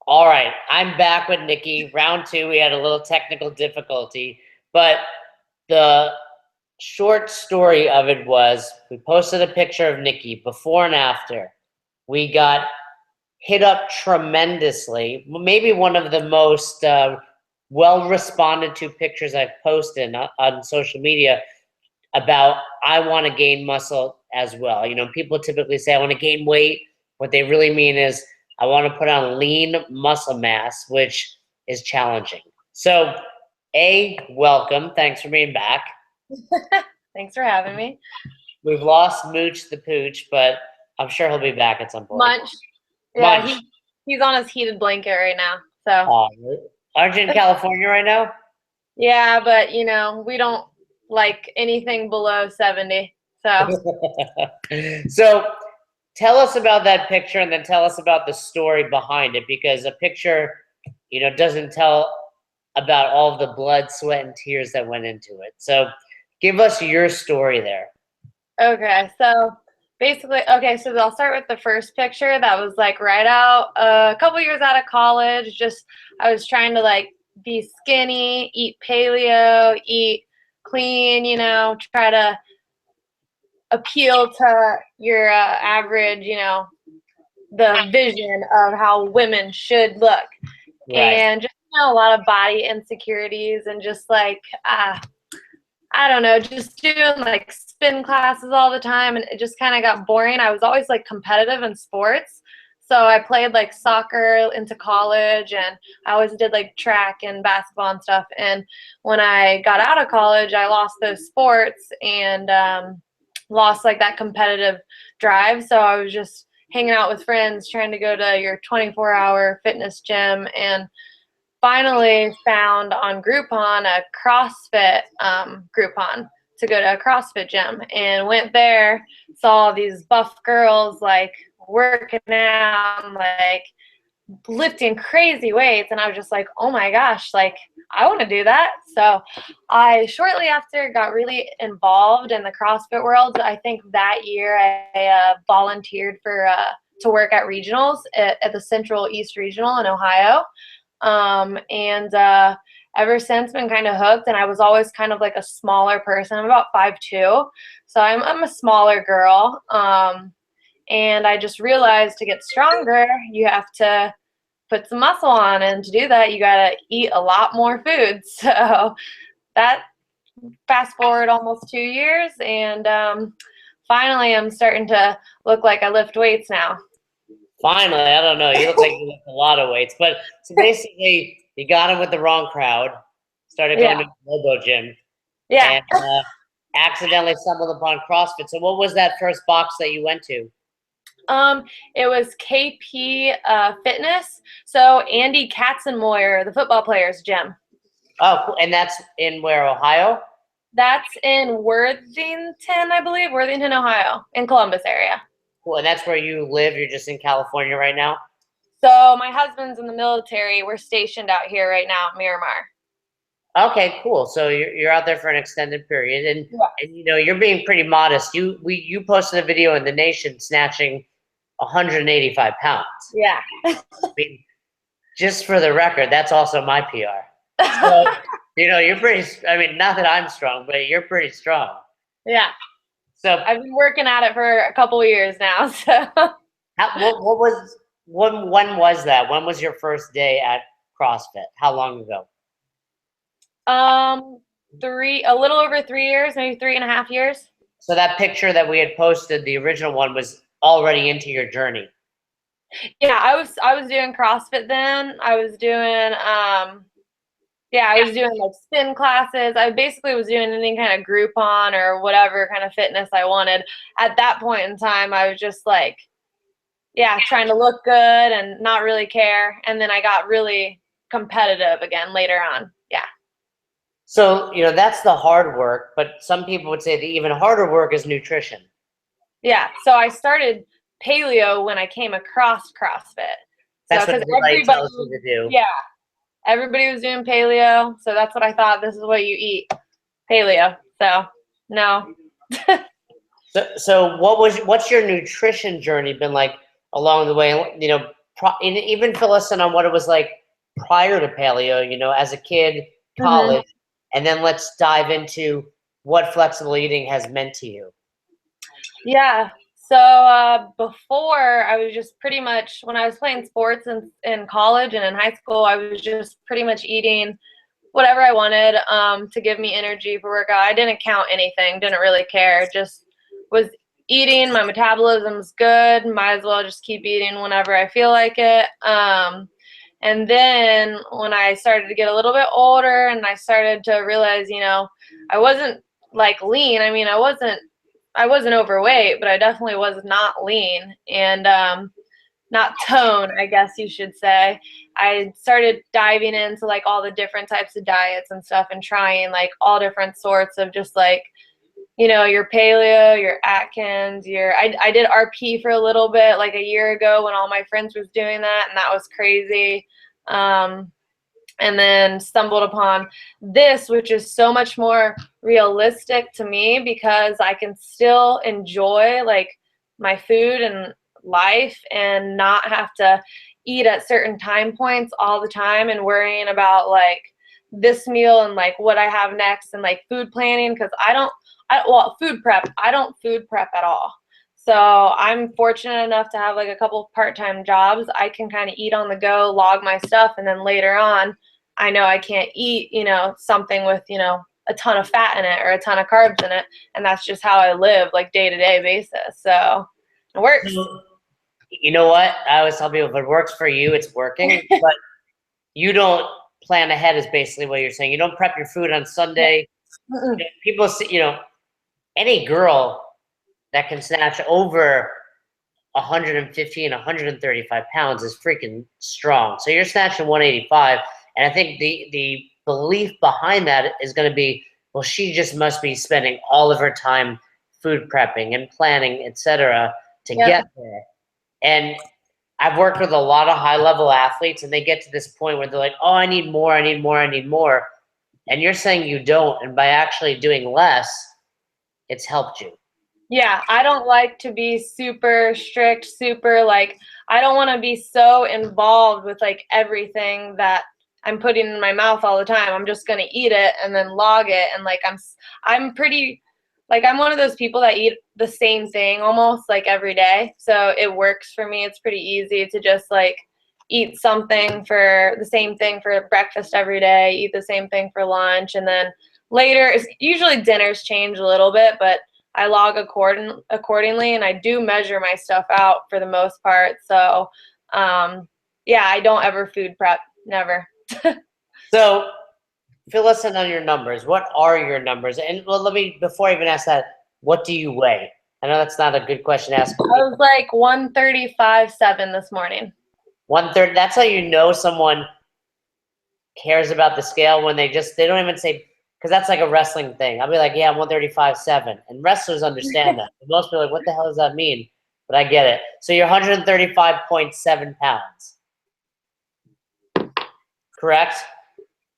All right, I'm back with Nikki. Round two, we had a little technical difficulty, but the short story of it was we posted a picture of Nikki before and after. We got hit up tremendously. Maybe one of the most well responded to pictures I've posted on social media about I want to gain muscle as well. You know, people typically say I want to gain weight. What they really mean is I want to put on lean muscle mass, which is challenging. So, welcome. Thanks for being back. Thanks for having me. We've lost Mooch the Pooch, but I'm sure he'll be back at some point. Munch. Yeah, Munch. he's on his heated blanket right now. So Aren't you in California right now? yeah, but we don't like anything below 70. So tell us about that picture and then tell us about the story behind it, because a picture, doesn't tell about all of the blood, sweat, and tears that went into it. So give us your story there. Okay, so basically, so I'll start with the first picture. That was like right out a couple years out of college. Just I was trying to like be skinny, eat paleo, eat clean, try to appeal to your average, the vision of how women should look. Right. And just a lot of body insecurities and just like I don't know, just doing like spin classes all the time, and it just kind of got boring. I was always like competitive in sports. So I played like soccer into college, and I always did like track and basketball and stuff. And when I got out of college, I lost those sports and lost like that competitive drive. So I was just hanging out with friends, trying to go to your 24-hour fitness gym, and finally found on Groupon a CrossFit Groupon to go to a CrossFit gym, and went there, saw these buff girls like working out, like lifting crazy weights, and I was just like, oh my gosh, like I want to do that. So I shortly after got really involved in the CrossFit world. I think that year I volunteered for to work at regionals at the Central East Regional in Ohio. And ever since been kind of hooked, and I was always kind of like a smaller person. I'm about 5'2", so I'm a smaller girl. And I just realized to get stronger, you have to put some muscle on, and to do that, you gotta eat a lot more food. So that fast forward almost 2 years, and finally I'm starting to look like I lift weights now. Finally, I don't know. You look like you lift a lot of weights, but so basically, you got him with the wrong crowd. Started going to the Lobo gym. Yeah. And accidentally stumbled upon CrossFit. So, what was that first box that you went to? It was KP Fitness. So Andy Katzenmoyer, the football player's gym. Oh, cool. And that's in where, Ohio? That's in Worthington, I believe. Worthington, Ohio, in Columbus area. Cool. And that's where you live? You're just in California right now? So my husband's in the military. We're stationed out here right now at Miramar. Okay, cool. So you're out there for an extended period, and you're being pretty modest. You posted a video in the Nation snatching 185 pounds. Yeah. I mean, just for the record, that's also my PR. So, you're pretty. I mean, not that I'm strong, but you're pretty strong. Yeah. So I've been working at it for a couple of years now. So when was that? When was your first day at CrossFit? How long ago? A little over 3 years, maybe 3.5 years. So that picture that we had posted, the original one, was already into your journey. Yeah, I was doing CrossFit then. I was doing I was doing like spin classes. I basically was doing any kind of Groupon or whatever kind of fitness I wanted. At that point in time, I was just like, trying to look good and not really care. And then I got really competitive again later on. Yeah. So, that's the hard work, but some people would say the even harder work is nutrition. Yeah. So I started paleo when I came across CrossFit. That's what everybody tells you to do. Yeah. Everybody was doing paleo, so that's what I thought. This is what you eat, paleo. So, no. So what's your nutrition journey been like along the way? and even fill us in on what it was like prior to paleo, you know, as a kid, college, and then let's dive into what flexible eating has meant to you. Yeah. So before, I was just pretty much, when I was playing sports in college and in high school, I was just pretty much eating whatever I wanted to give me energy for workout. I didn't count anything, didn't really care, just was eating. My metabolism's good, might as well just keep eating whenever I feel like it. And then when I started to get a little bit older and I started to realize, you know, I wasn't like lean. I mean, I wasn't overweight, but I definitely was not lean and not tone, I guess you should say. I started diving into like all the different types of diets and stuff and trying like all different sorts of just like, you know, your paleo, your Atkins, I did RP for a little bit like a year ago when all my friends was doing that, and that was crazy. And then stumbled upon this, which is so much more realistic to me because I can still enjoy like my food and life and not have to eat at certain time points all the time and worrying about like this meal and like what I have next and like food planning, because food prep, I don't food prep at all. So I'm fortunate enough to have like a couple part-time jobs. I can kind of eat on the go, log my stuff, and then later on I know I can't eat, you know, something with, you know, a ton of fat in it or a ton of carbs in it. And that's just how I live like day-to-day basis. So it works. You know what? I always tell people, if it works for you, it's working. But you don't plan ahead is basically what you're saying. You don't prep your food on Sunday. Mm-mm. People see, you know, any girl that can snatch over 150 and 135 pounds is freaking strong. So you're snatching 185. And I think the belief behind that is going to be, well, she just must be spending all of her time food prepping and planning, etc., to Yep. get there. And I've worked with a lot of high-level athletes, and they get to this point where they're like, oh, I need more, I need more, I need more. And you're saying you don't, and by actually doing less, it's helped you. Yeah, I don't like to be super strict, super like, I don't want to be so involved with like everything that I'm putting in my mouth all the time. I'm just going to eat it and then log it. And like, I'm pretty, like, I'm one of those people that eat the same thing almost like every day. So it works for me. It's pretty easy to just like eat something for the same thing for breakfast every day, eat the same thing for lunch. And then later, it's usually dinners change a little bit, but I log accordingly, and I do measure my stuff out for the most part. So, yeah, I don't ever food prep, never. So fill us in on your numbers. What are your numbers? And well, before I even ask that, what do you weigh? I know that's not a good question to ask. I was like 135.7 this morning. 130. That's how you know someone cares about the scale when they don't even say, because that's like a wrestling thing. I'll be like, yeah, I'm 135.7. And wrestlers understand that. But most people are like, what the hell does that mean? But I get it. So you're 135.7 pounds. Correct?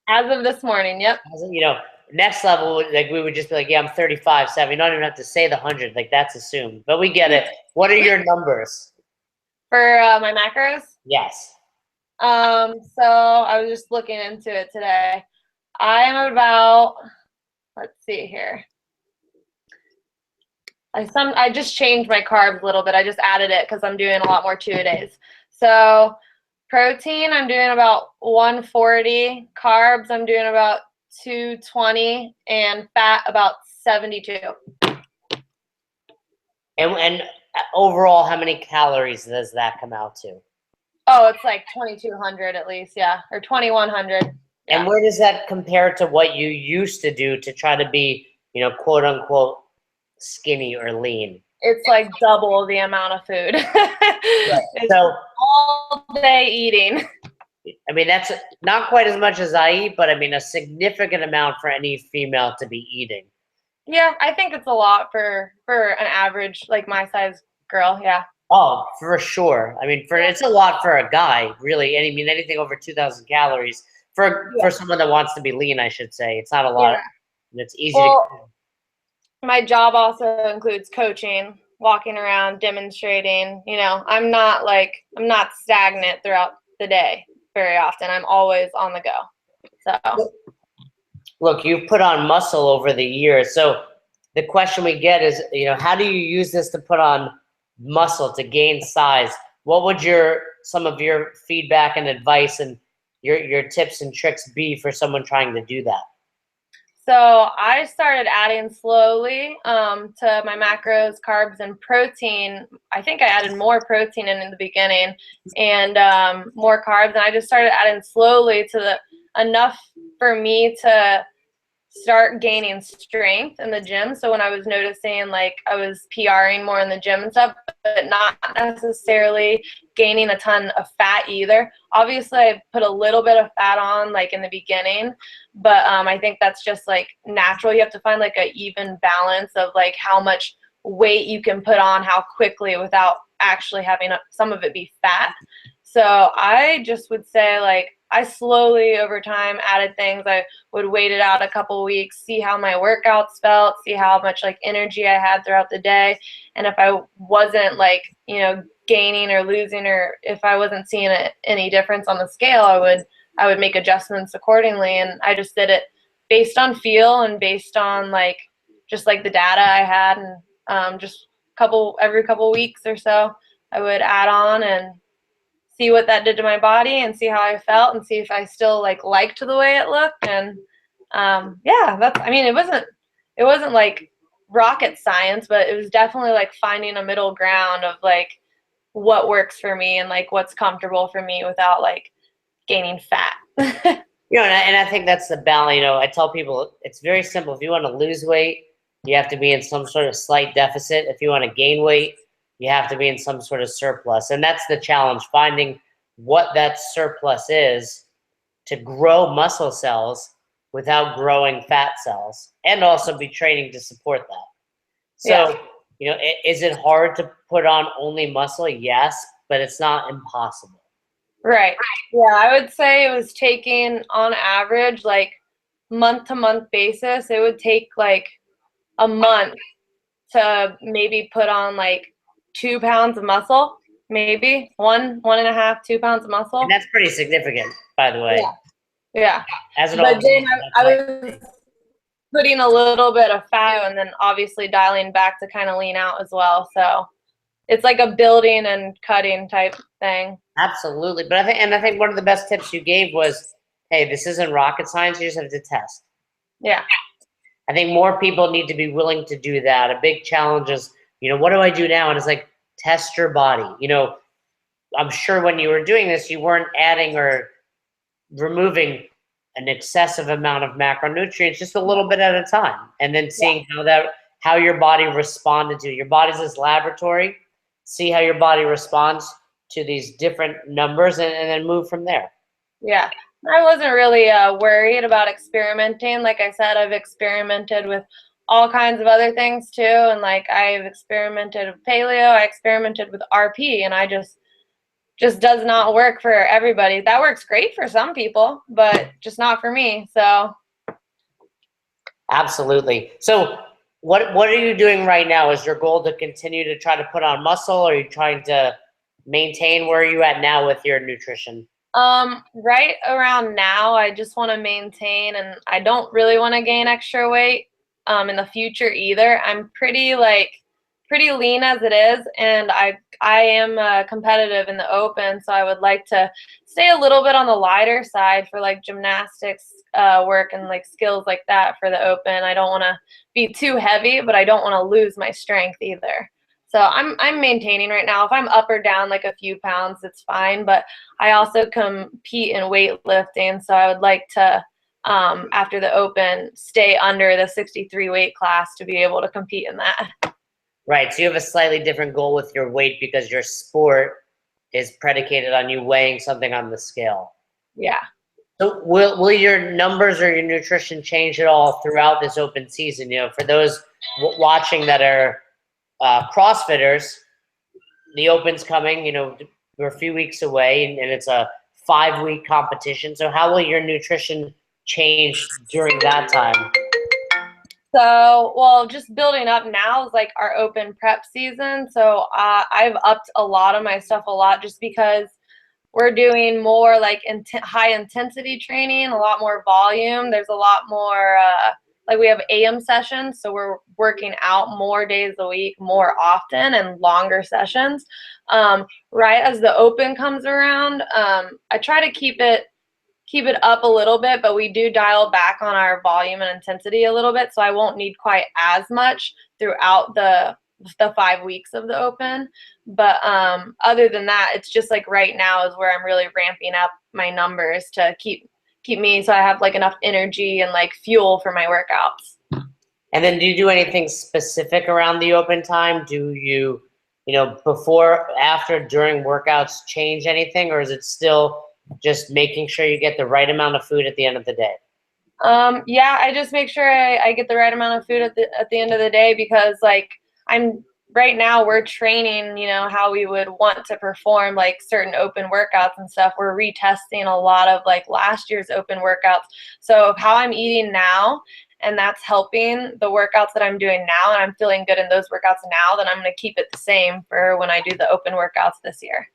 As of this morning, yep. You know, next level, like we would just be like, yeah, I'm 35.7. You don't even have to say the 100. Like that's assumed. But we get it. What are your numbers? For my macros? Yes. So I was just looking into it today. I'm about, let's see here. I just changed my carbs a little bit. I just added it because I'm doing a lot more two-a-days. So protein, I'm doing about 140. Carbs, I'm doing about 220, and fat about 72. And overall, how many calories does that come out to? Oh, it's like 2,200 at least, yeah, or 2,100. Yeah. And where does that compare to what you used to do to try to be, you know, quote unquote, skinny or lean? It's like double the amount of food. Right. It's So all day eating. I mean, that's not quite as much as I eat, but I mean, a significant amount for any female to be eating. Yeah, I think it's a lot for an average, like my size girl, yeah. Oh, for sure. I mean, it's a lot for a guy, really. I mean, anything over 2,000 calories for someone that wants to be lean, I should say. It's not a lot. Yeah. And it's easy Well, my job also includes coaching. walking around, demonstrating. You know, I'm not stagnant throughout the day very often. I'm always on the go. So Look, you've put on muscle over the years. So the question we get is, how do you use this to put on muscle to gain size? What would some of your feedback and advice and your tips and tricks be for someone trying to do that? So I started adding slowly to my macros, carbs, and protein. I think I added more protein in the beginning and more carbs, and I just started adding slowly to enough for me to start gaining strength in the gym. So when I was noticing like I was PRing more in the gym and stuff, but not necessarily gaining a ton of fat either. Obviously, I put a little bit of fat on like in the beginning, but I think that's just like natural. You have to find like a even balance of like how much weight you can put on, how quickly without actually having some of it be fat. So I just would say like I slowly over time added things. I would wait it out a couple weeks, see how my workouts felt, see how much like energy I had throughout the day. And if I wasn't like, gaining or losing, or if I wasn't seeing any difference on the scale, I would make adjustments accordingly. And I just did it based on feel and based on like just like the data I had, and just every couple weeks or so I would add on and see what that did to my body and see how I felt and see if I still liked the way it looked. And yeah, it wasn't like rocket science, but it was definitely like finding a middle ground of like what works for me and like what's comfortable for me without like gaining fat. And I think that's the balance. I tell people it's very simple. If you want to lose weight, you have to be in some sort of slight deficit. If you want to gain weight, you have to be in some sort of surplus. And that's the challenge, finding what that surplus is to grow muscle cells without growing fat cells, and also be training to support that. So, is it hard to put on only muscle? Yes, but it's not impossible. Right. Yeah, I would say it was taking on average like month to month basis. It would take like a month to maybe put on like 2 pounds of muscle, maybe 1.5, 2 pounds of muscle. And that's pretty significant, by the way. Yeah. As an But then I was putting a little bit of fat and then obviously dialing back to kind of lean out as well. So it's like a building and cutting type thing. Absolutely. But I think one of the best tips you gave was, hey, this isn't rocket science, you just have to test. Yeah. I think more people need to be willing to do that. A big challenge is, what do I do now? And it's like, test your body. I'm sure when you were doing this, you weren't adding or removing an excessive amount of macronutrients, just a little bit at a time, and then seeing how your body responded to it. Your body's this laboratory. See how your body responds to these different numbers, and then move from there. Yeah. I wasn't really worried about experimenting. Like I said, I've experimented with all kinds of other things too. And like I've experimented with paleo, I experimented with RP, and I just does not work for everybody. That works great for some people, but just not for me. So absolutely. So what are you doing right now? Is your goal to continue to try to put on muscle, or are you trying to maintain? Where are you at now with your nutrition? Right around now, I just want to maintain, and I don't really want to gain extra weight in the future either. I'm pretty lean as it is, and I am competitive in the open, so I would like to stay a little bit on the lighter side for like gymnastics work and like skills like that for the open. I don't want to be too heavy, but I don't want to lose my strength either. So I'm maintaining right now. If I'm up or down like a few pounds, it's fine. But I also compete in weightlifting, so I would like to, after the open, stay under the 63 weight class to be able to compete in that. Right. So you have a slightly different goal with your weight because your sport is predicated on you weighing something on the scale. Yeah. So will your numbers or your nutrition change at all throughout this open season? For those watching that are CrossFitters, the Open's coming. We're a few weeks away, and it's a 5-week competition. So how will your nutrition change during that time? So, well, just building up now is like our open prep season. So I've upped a lot of my stuff a lot just because we're doing more like high intensity training, a lot more volume. There's a lot more, like we have AM sessions. So we're working out more days a week, more often and longer sessions. Right as the open comes around, I try to keep it up a little bit, but we do dial back on our volume and intensity a little bit, so I won't need quite as much throughout the 5 weeks of the open. But other than that, it's just like right now is where I'm really ramping up my numbers to keep me so I have like enough energy and like fuel for my workouts. And then do you do anything specific around the open time? Do you, before, after, during workouts change anything, or is it still just making sure you get the right amount of food at the end of the day? Yeah, I just make sure I get the right amount of food at the end of the day, because like right now we're training, how we would want to perform like certain open workouts and stuff. We're retesting a lot of like last year's open workouts. So how I'm eating now, and that's helping the workouts that I'm doing now, and I'm feeling good in those workouts now, then I'm going to keep it the same for when I do the open workouts this year.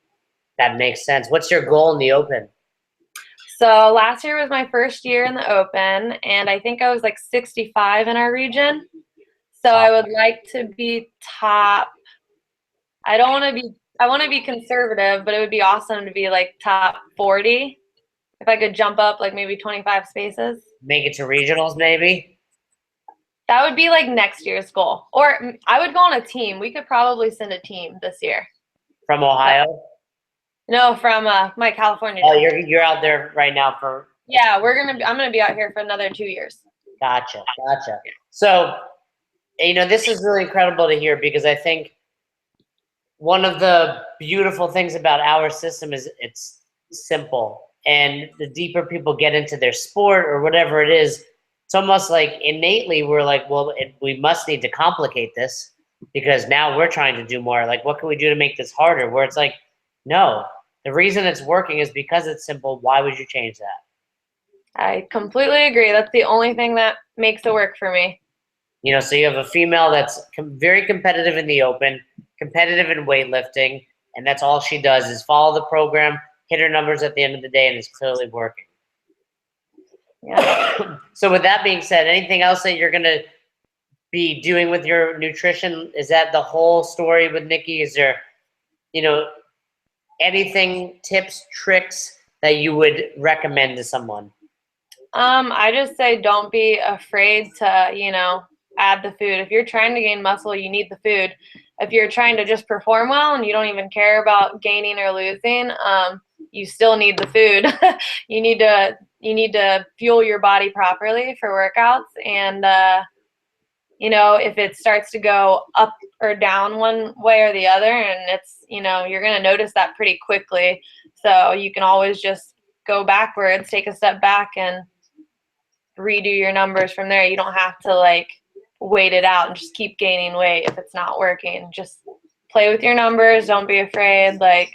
That makes sense. What's your goal in the open? So last year was my first year in the open, and I think I was like 65 in our region. So I would like to be top. I want to be conservative, but it would be awesome to be like top 40. If I could jump up like maybe 25 spaces. Make it to regionals maybe? That would be like next year's goal. Or I would go on a team. We could probably send a team this year. From Ohio? No, from my California. Oh, you're out there right now for. Yeah, I'm gonna be out here for another 2 years. Gotcha. So, this is really incredible to hear, because I think one of the beautiful things about our system is it's simple. And the deeper people get into their sport or whatever it is, it's almost like innately we're like, well, we must need to complicate this, because now we're trying to do more. Like, what can we do to make this harder? Where it's like, no, the reason it's working is because it's simple. Why would you change that? I completely agree. That's the only thing that makes it work for me. So you have a female that's very competitive in the open, competitive in weightlifting, and that's all she does is follow the program, hit her numbers at the end of the day, and it's clearly working. Yeah. So with that being said, anything else that you're going to be doing with your nutrition? Is that the whole story with Nikki? Is there, anything, tips, tricks that you would recommend to someone? I just say don't be afraid to, add the food. If you're trying to gain muscle, you need the food. If you're trying to just perform well and you don't even care about gaining or losing, you still need the food. You need to fuel your body properly for workouts. And if it starts to go up or down one way or the other, and it's, you're going to notice that pretty quickly. So you can always just go backwards, take a step back, and redo your numbers from there. You don't have to like wait it out and just keep gaining weight if it's not working. Just play with your numbers. Don't be afraid. Like,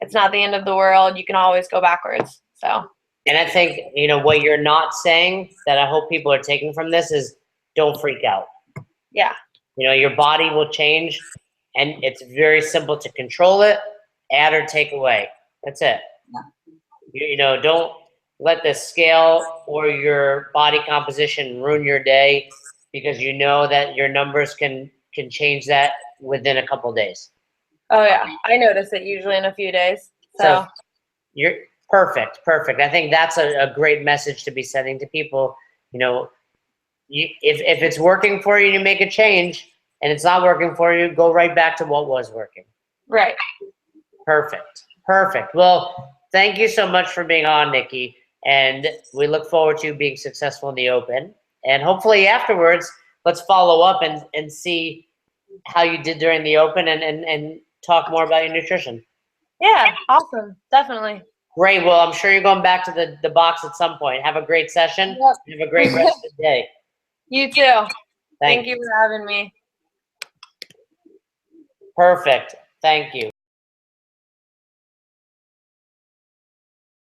it's not the end of the world. You can always go backwards. So. And I think, what you're not saying that I hope people are taking from this is don't freak out. Yeah. Your body will change, and it's very simple to control it, add or take away. That's it. Yeah. Don't let the scale or your body composition ruin your day, because you know that your numbers can change that within a couple of days. Oh yeah, I notice it usually in a few days. So you're perfect. I think that's a great message to be sending to people. If it's working for you, you make a change, and it's not working for you, go right back to what was working. Right. Perfect. Well, thank you so much for being on, Nikki. And we look forward to you being successful in the open. And hopefully afterwards, let's follow up and see how you did during the open, and talk more about your nutrition. Yeah, awesome. Definitely. Great. Well, I'm sure you're going back to the box at some point. Have a great session. Yep. Have a great rest of the day. You too. Thank you for having me. Perfect. Thank you.